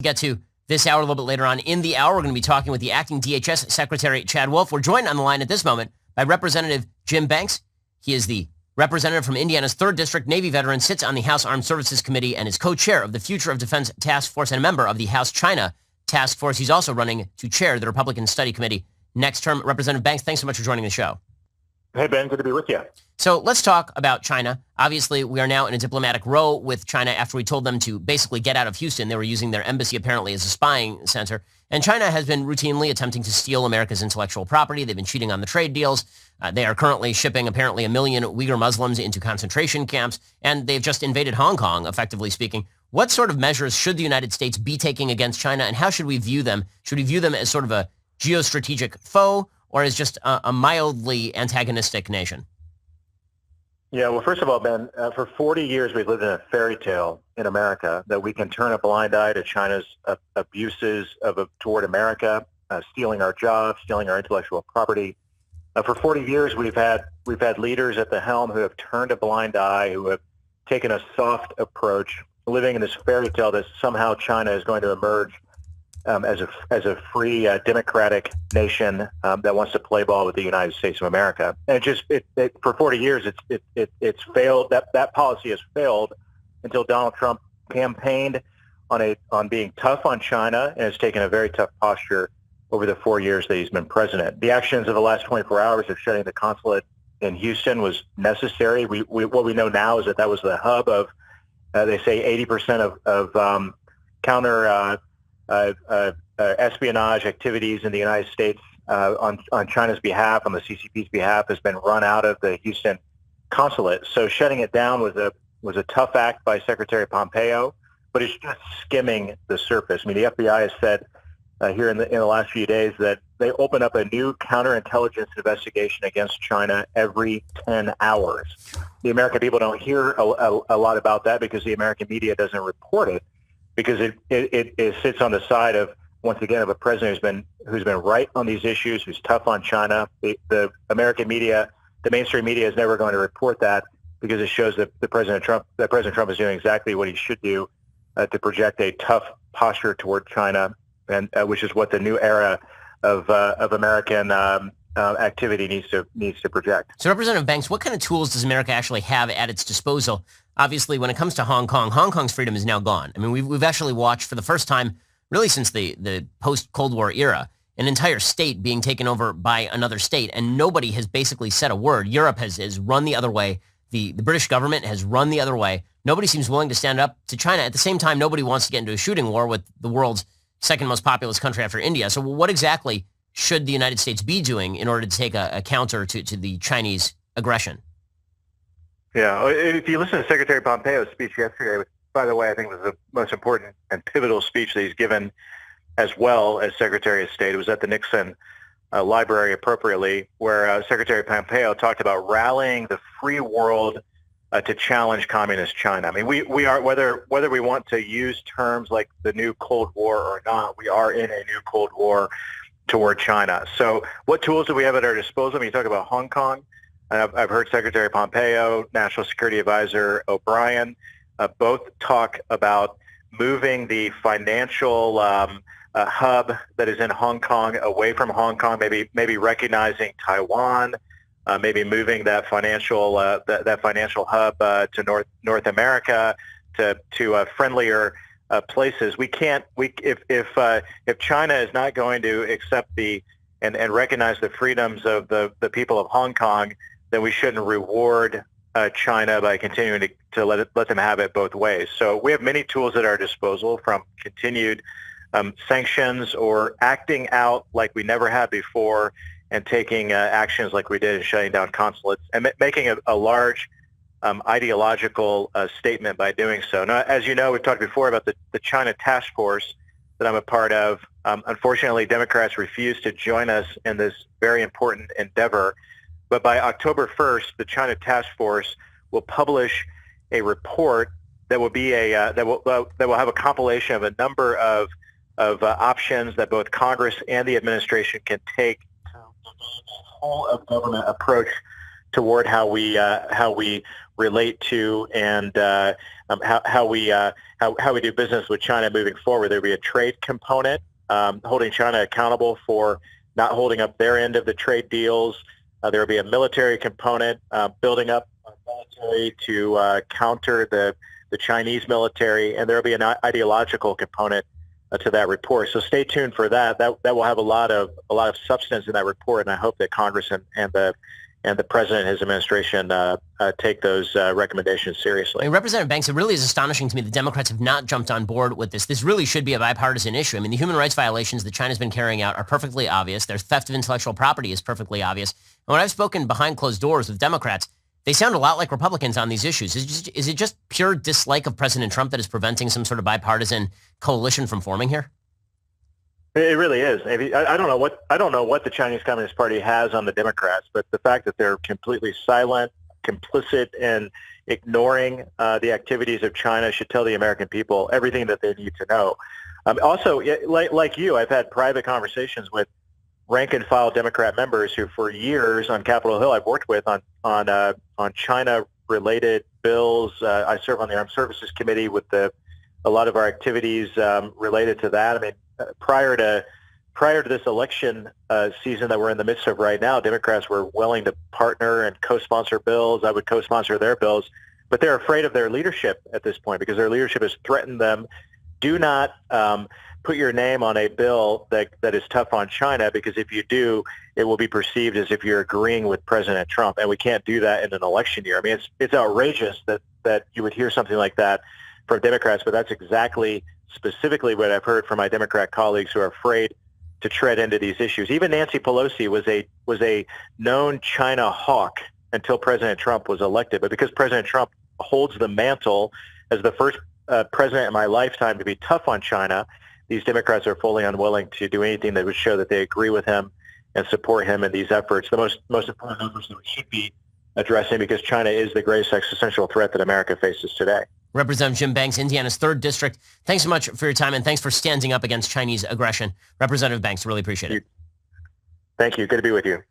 Get to this hour a little bit later on in the hour. We're going to be talking with the acting DHS Secretary, Chad Wolf. We're joined on the line at this moment by Representative Jim Banks. He is the representative from Indiana's 3rd District, Navy veteran, sits on the House Armed Services Committee, and is co-chair of the Future of Defense Task Force and a member of the House China Task Force. He's also running to chair the Republican Study Committee next term. Representative Banks, thanks so much for joining the show. Hey, Ben, good to be with you. So let's talk about China. Obviously, we are now in a diplomatic row with China after we told them to basically get out of Houston. They were using their embassy apparently as a spying center. And China has been routinely attempting to steal America's intellectual property. They've been cheating on the trade deals. They are currently shipping apparently 1 million Uyghur Muslims into concentration camps. And they've just invaded Hong Kong, effectively speaking. What sort of measures should the United States be taking against China? And how should we view them? Should we view them as sort of a geostrategic foe or as just a mildly antagonistic nation? Yeah, well, first of all, Ben, for 40 years we've lived in a fairy tale in America that we can turn a blind eye to China's abuses toward America, stealing our jobs, stealing our intellectual property. For 40 years we've had leaders at the helm who have turned a blind eye, who have taken a soft approach, living in this fairy tale that somehow China is going to emerge as a free democratic nation that wants to play ball with the United States of America. And for 40 years it's failed. That policy has failed until Donald Trump campaigned on being tough on China and has taken a very tough posture over the 4 years that he's been president. The actions of the last 24 hours of shutting the consulate in Houston was necessary. What we know now is that was the hub of they say 80% of counter espionage activities in the United States on China's behalf, on the CCP's behalf, has been run out of the Houston consulate. So shutting it down was a tough act by Secretary Pompeo, but it's just skimming the surface. I mean, the FBI has said here in the last few days that they open up a new counterintelligence investigation against China every 10 hours. The American people don't hear a lot about that because the American media doesn't report it, because it sits on the side of, once again, of a president who's been right on these issues, who's tough on China. The American media, the mainstream media, is never going to report that because it shows that President Trump is doing exactly what he should do to project a tough posture toward China, and which is what the new era of American activity needs to project. So, Representative Banks, what kind of tools does America actually have at its disposal? Obviously, when it comes to Hong Kong, Hong Kong's freedom is now gone. I mean, we've actually watched for the first time, really since the post-Cold War era, an entire state being taken over by another state, and nobody has basically said a word. Europe has run the other way. The British government has run the other way. Nobody seems willing to stand up to China. At the same time, nobody wants to get into a shooting war with the world's second most populous country after India. So what exactly should the United States be doing in order to take a counter to the Chinese aggression? Yeah, if you listen to Secretary Pompeo's speech yesterday, which, by the way, I think was the most important and pivotal speech that he's given as well as Secretary of State. It was at the Nixon Library, appropriately, where Secretary Pompeo talked about rallying the free world to challenge communist China. I mean, we are, whether we want to use terms like the new Cold War or not, we are in a new Cold War toward China. So what tools do we have at our disposal? When you talk about Hong Kong, I've heard Secretary Pompeo, National Security Advisor O'Brien, both talk about moving the financial hub that is in Hong Kong away from Hong Kong, maybe recognizing Taiwan, maybe moving that financial hub to North America, to friendlier places. If China is not going to accept and recognize the freedoms of the people of Hong Kong, then we shouldn't reward China by continuing to let them have it both ways. So we have many tools at our disposal, from continued sanctions or acting out like we never had before, and taking actions like we did in shutting down consulates, and making a large ideological statement by doing so. Now, as you know, we've talked before about the China Task Force that I'm a part of. Unfortunately, Democrats refuse to join us in this very important endeavor. But by October 1st, the China Task Force will publish a report that will be that will have a compilation of a number of options that both Congress and the administration can take to develop a whole of government approach toward how we relate to and how we do business with China moving forward. There'll be a trade component, holding China accountable for not holding up their end of the trade deals. There will be a military component, building up our military to counter the Chinese military, and there will be an ideological component to that report. So stay tuned for that. That will have a lot of substance in that report, and I hope that Congress and the president and his administration take those recommendations seriously. I mean, Representative Banks, it really is astonishing to me that Democrats have not jumped on board with this. This really should be a bipartisan issue. I mean, the human rights violations that China's been carrying out are perfectly obvious. Their theft of intellectual property is perfectly obvious. And when I've spoken behind closed doors with Democrats, they sound a lot like Republicans on these issues. Is it just pure dislike of President Trump that is preventing some sort of bipartisan coalition from forming here? It really is. I don't know what the Chinese Communist Party has on the Democrats, but the fact that they're completely silent, complicit, and ignoring the activities of China should tell the American people everything that they need to know. Also, like you, I've had private conversations with rank and file Democrat members who, for years on Capitol Hill, I've worked with on China-related bills. I serve on the Armed Services Committee with a lot of our activities related to that. I mean, prior to this election season that we're in the midst of right now, Democrats were willing to partner and co-sponsor bills. I would co-sponsor their bills, but they're afraid of their leadership at this point because their leadership has threatened them. Do not put your name on a bill that is tough on China, because if you do, it will be perceived as if you're agreeing with President Trump, and we can't do that in an election year. I mean, it's outrageous that you would hear something like that from Democrats, but that's specifically what I've heard from my Democrat colleagues who are afraid to tread into these issues. Even Nancy Pelosi was a known China hawk until President Trump was elected, but because President Trump holds the mantle as the first president in my lifetime to be tough on China, these Democrats are fully unwilling to do anything that would show that they agree with him and support him in these efforts, the most important efforts that we should be addressing, because China is the greatest existential threat that America faces today. Representative Jim Banks, Indiana's 3rd District. Thanks so much for your time, and thanks for standing up against Chinese aggression. Representative Banks, really appreciate it. Thank you. Good to be with you.